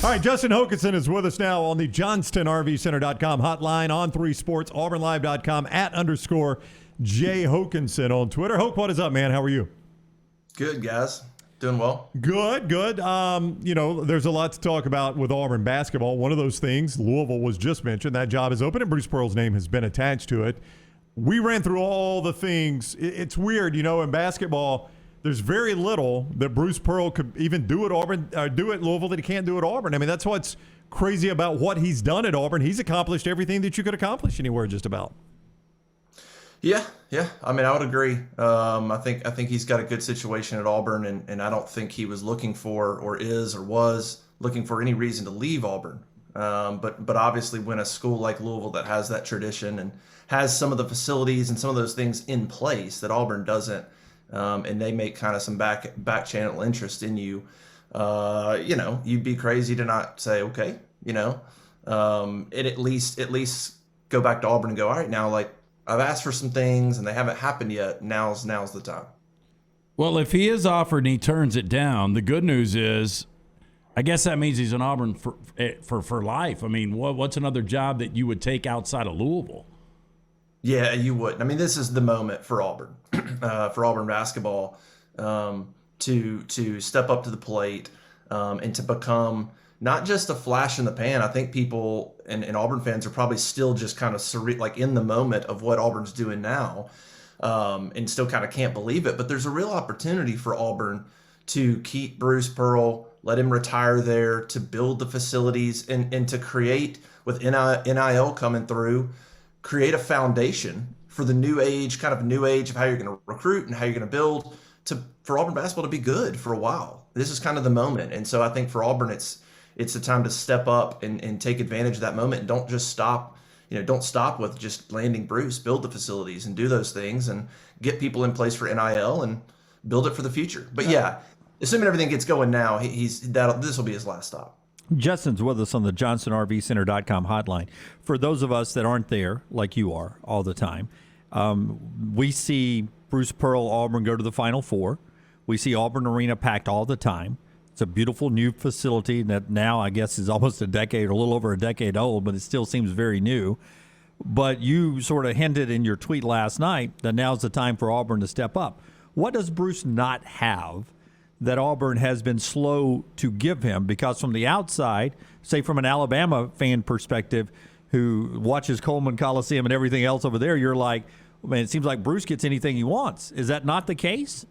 All right, Justin Hokanson is with us now on the JohnstonRVCenter.com hotline, on 3 Sports, AuburnLive.com, @_Jay Hokanson on Twitter. Hoke, what is up, man? How are you? Good, guys. Doing well. Good. There's a lot to talk about with Auburn basketball. One of those things, Louisville was just mentioned. That job is open, and Bruce Pearl's name has been attached to it. We ran through all the things. It's weird, in basketball, there's very little that Bruce Pearl could even do at Auburn, or do at Louisville that he can't do at Auburn. I mean, that's what's crazy about what he's done at Auburn. He's accomplished everything that you could accomplish anywhere just about. Yeah. I mean, I would agree. I think he's got a good situation at Auburn, and I don't think he was looking for, or was looking for any reason to leave Auburn. But obviously, when a school like Louisville that has that tradition and has some of the facilities and some of those things in place that Auburn doesn't, and they make kind of some back channel interest in you, you'd be crazy to not say, okay, it at least go back to Auburn and go, all right, now, like, I've asked for some things and they haven't happened yet. Now's the time. Well, if he is offered and he turns it down, the good news is, I guess that means he's in Auburn for life. I mean, what's another job that you would take outside of Louisville? Yeah, you wouldn't. I mean, this is the moment for Auburn, for Auburn basketball, to step up to the plate, and to become not just a flash in the pan. I think people and Auburn fans are probably still just kind of like in the moment of what Auburn's doing now, and still kind of can't believe it. But there's a real opportunity for Auburn to keep Bruce Pearl, let him retire there, to build the facilities, and to create, with NIL coming through, create a foundation for the new age of how you're going to recruit and how you're going to build for Auburn basketball to be good for a while. This is kind of the moment. And so I think for Auburn, it's the time to step up and take advantage of that moment. And don't just stop, don't stop with just landing Bruce, build the facilities and do those things and get people in place for NIL and build it for the future. But yeah, assuming everything gets going now, this will be his last stop. Justin's with us on the JohnstonRVCenter.com hotline. For those of us that aren't there, like you are all the time, we see Bruce Pearl, Auburn go to the Final Four. We see Auburn Arena packed all the time. It's a beautiful new facility that now I guess is almost a decade, or a little over a decade old, but it still seems very new. But you sort of hinted in your tweet last night that now's the time for Auburn to step up. What does Bruce not have that Auburn has been slow to give him? Because from the outside, say from an Alabama fan perspective who watches Coleman Coliseum and everything else over there, you're like, man, it seems like Bruce gets anything he wants. Is that not the case?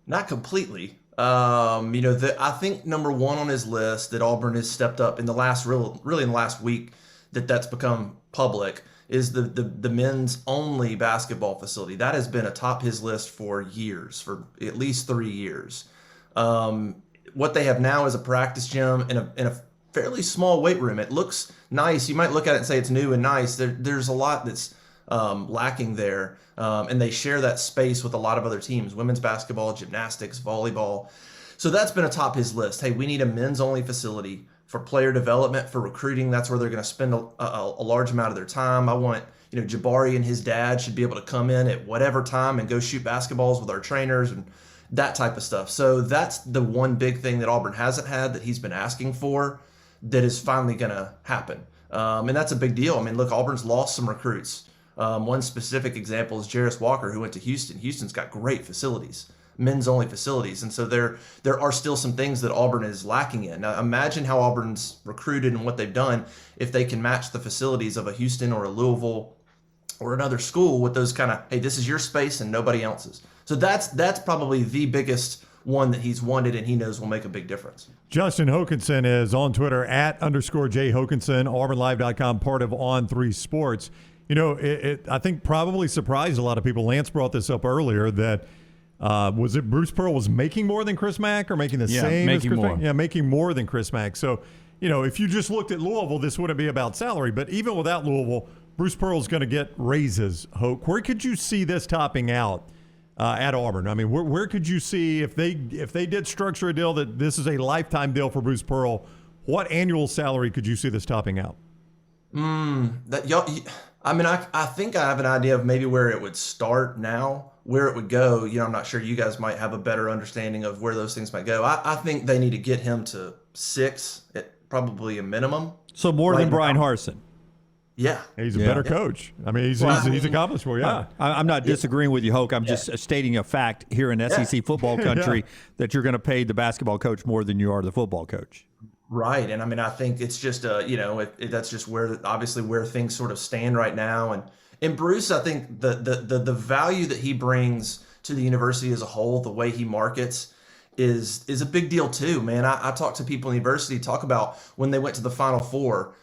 Not completely. I think number one on his list that Auburn has stepped up in the last really in the last week that's become public is the men's only basketball facility. That has been atop his list for years, for at least 3 years. What they have now is a practice gym in a fairly small weight room. It looks nice. You might look at it and say it's new and nice. There's a lot that's lacking there. And they share that space with a lot of other teams, women's basketball, gymnastics, volleyball. So that's been atop his list. Hey, we need a men's only facility for player development, for recruiting. That's where they're going to spend a large amount of their time. I want, Jabari and his dad should be able to come in at whatever time and go shoot basketballs with our trainers and that type of stuff. So that's the one big thing that Auburn hasn't had that he's been asking for that is finally going to happen. And that's a big deal. I mean, look, Auburn's lost some recruits. One specific example is Jarris Walker, who went to Houston. Houston's got great facilities, men's only facilities. And so there are still some things that Auburn is lacking in. Now, imagine how Auburn's recruited and what they've done if they can match the facilities of a Houston or a Louisville or another school with those kind of, hey, this is your space and nobody else's. So that's probably the biggest one that he's wanted and he knows will make a big difference. Justin Hokanson is on Twitter @_Jay Hokanson, AuburnLive.com, part of On 3 Sports. I think probably surprised a lot of people. Lance brought this up earlier that was it Bruce Pearl was making more than Chris Mack or making the same as Chris Mack? Yeah, making more than Chris Mack. So, if you just looked at Louisville, this wouldn't be about salary. But even without Louisville, Bruce Pearl's going to get raises, Hoke. Where could you see this topping out at Auburn? I mean, where could you see if they did structure a deal that this is a lifetime deal for Bruce Pearl, what annual salary could you see this topping out? I think I have an idea of maybe where it would start now. Where it would go, I'm not sure. You guys might have a better understanding of where those things might go. I think they need to get him to 6 probably a minimum. So more right than Brian now. Harsin. Yeah. He's a better coach. I mean, he's accomplished well. Yeah. I'm not disagreeing with you, Hoke. I'm just stating a fact here in SEC football country that you're going to pay the basketball coach more than you are the football coach. Right. And I mean, I think it's just, that's just obviously where things sort of stand right now. And Bruce, I think the value that he brings to the university as a whole, the way he markets is a big deal too, man. I talk to people in the university, talk about when they went to the Final Four,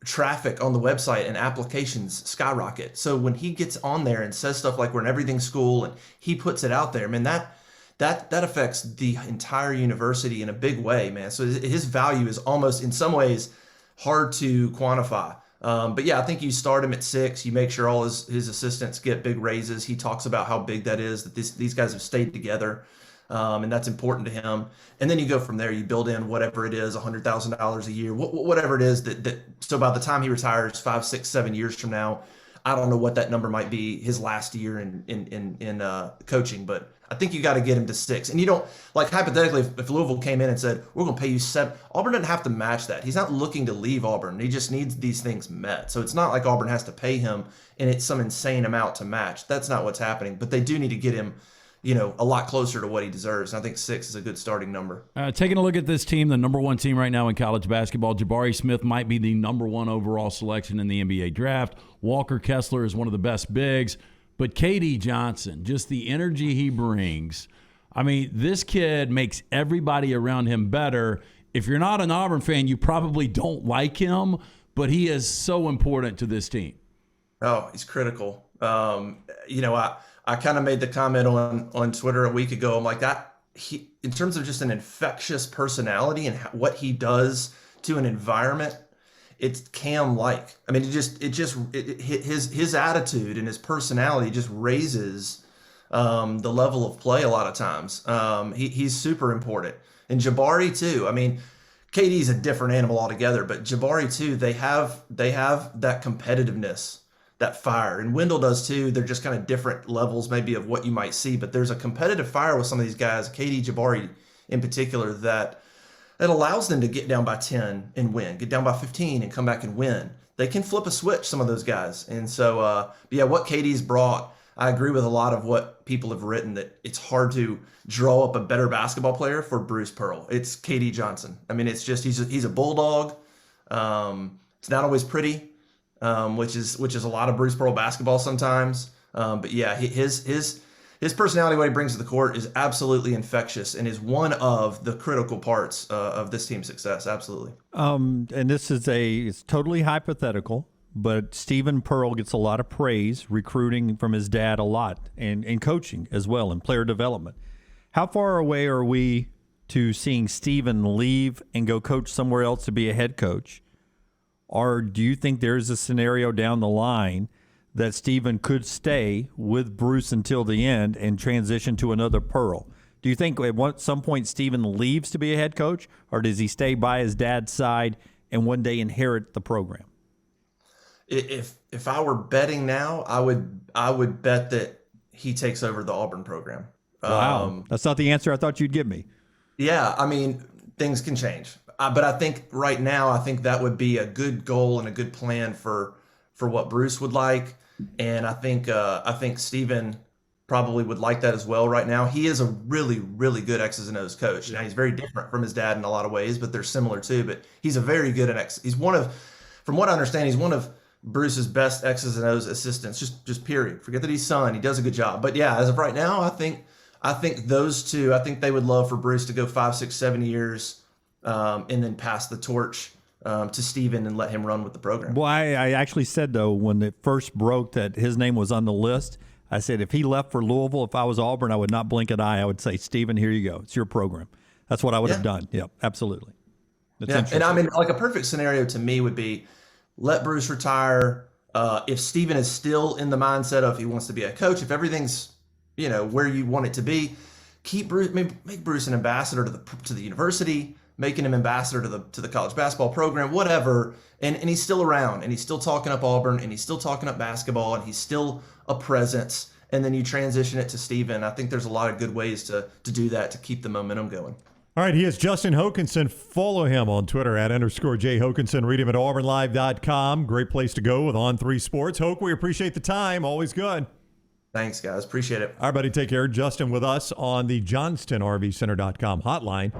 traffic on the website and applications skyrocket. So when he gets on there and says stuff like we're in everything school and he puts it out there, man, that affects the entire university in a big way, man. So his value is almost in some ways hard to quantify. But yeah, I think you start him at 6. You make sure all his assistants get big raises. He talks about how big that is, that these guys have stayed together. And that's important to him. And then you go from there. You build in whatever it is, $100,000 a year, whatever it is that. So by the time he retires, 5, 6, 7 years from now, I don't know what that number might be his last year in coaching, but I think you got to get him to 6. And you don't, like, hypothetically, if Louisville came in and said, we're going to pay you 7, Auburn doesn't have to match that. He's not looking to leave Auburn. He just needs these things met. So it's not like Auburn has to pay him and it's some insane amount to match. That's not what's happening. But they do need to get him, a lot closer to what he deserves. And I think 6 is a good starting number. Taking a look at this team, the number 1 team right now in college basketball, Jabari Smith might be the number 1 overall selection in the NBA draft. Walker Kessler is one of the best bigs. But KD Johnson, just the energy he brings. I mean, this kid makes everybody around him better. If you're not an Auburn fan, you probably don't like him, but he is so important to this team. Oh, he's critical. I kind of made the comment on Twitter a week ago. I'm like, in terms of just an infectious personality and what he does to an environment, it's Cam-like. I mean, his attitude and his personality just raises the level of play a lot of times. He's super important. And Jabari too. I mean, KD's a different animal altogether, but Jabari too, they have that competitiveness, that fire. And Wendell does too. They're just kind of different levels maybe of what you might see, but there's a competitive fire with some of these guys, KD, Jabari in particular, that allows them to get down by 10 and win, get down by 15 and come back and win. They can flip a switch, some of those guys. And so, what KD's brought, I agree with a lot of what people have written, that it's hard to draw up a better basketball player for Bruce Pearl. It's KD Johnson. I mean, it's just, he's a bulldog. It's not always pretty, which is a lot of Bruce Pearl basketball sometimes. But yeah, his personality, what he brings to the court, is absolutely infectious and is one of the critical parts of this team's success. Absolutely. And this is it's totally hypothetical, but Stephen Pearl gets a lot of praise, recruiting from his dad a lot, and coaching as well, and player development. How far away are we to seeing Stephen leave and go coach somewhere else to be a head coach? Or do you think there's a scenario down the line that Stephen could stay with Bruce until the end and transition to another Pearl? Do you think at some point Stephen leaves to be a head coach, or does he stay by his dad's side and one day inherit the program? If I were betting now, I would bet that he takes over the Auburn program. Wow, that's not the answer I thought you'd give me. Yeah, I mean, things can change, but I think right now, I think that would be a good goal and a good plan for what Bruce would like. And I think Stephen probably would like that as well right now. He is a really, really good X's and O's coach. Now, he's very different from his dad in a lot of ways, but they're similar too. But he's a very good he's from what I understand, he's one of Bruce's best X's and O's assistants, just period. Forget that he's son. He does a good job. But yeah, as of right now, I think those two, I think they would love for Bruce to go 5, 6, 7 years and then pass the torch to Stephen and let him run with the program. Well, I actually said, though, when it first broke that his name was on the list, I said if he left for Louisville, if I was Auburn, I would not blink an eye. I would say, Stephen, here you go. It's your program. That's what I would have done. Yep, absolutely. And I mean, like a perfect scenario to me would be let Bruce retire. If Stephen is still in the mindset of he wants to be a coach, if everything's where you want it to be, keep Bruce, make Bruce an ambassador to the university, making him ambassador to the college basketball program, whatever. And he's still around, and he's still talking up Auburn, and he's still talking up basketball, and he's still a presence. And then you transition it to Stephen. I think there's a lot of good ways to do that, to keep the momentum going. All right, he is Justin Hokanson. Follow him on Twitter at _J Hokanson. Read him at auburnlive.com. Great place to go with On3 Sports. Hoke, we appreciate the time. Always good. Thanks, guys. Appreciate it. All right, buddy, take care. Justin with us on the JohnstonRVCenter.com hotline.